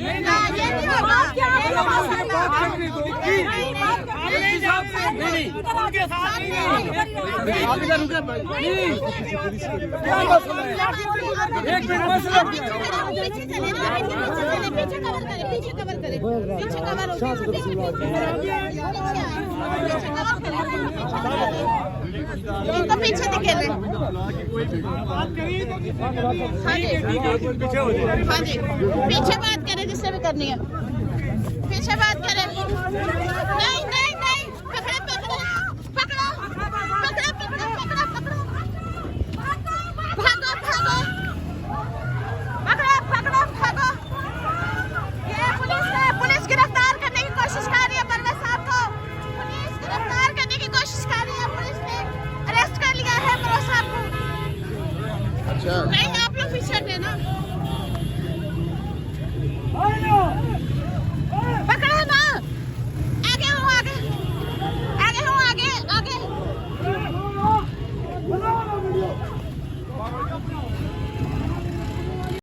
ये नहीं होगा। क्या उनके साथ आप इधर रुके भाई। क्या मसला है? एक मिनट मसला क्या है? पीछे चले ना, पीछे कवर करे, पीछे कवर करे, पीछे कवर हो इनको पीछे दिखे ले। हाँ जी, हाँ जी, पीछे बात करे जिससे भी करनी है, पीछे बात करे। नहीं नहीं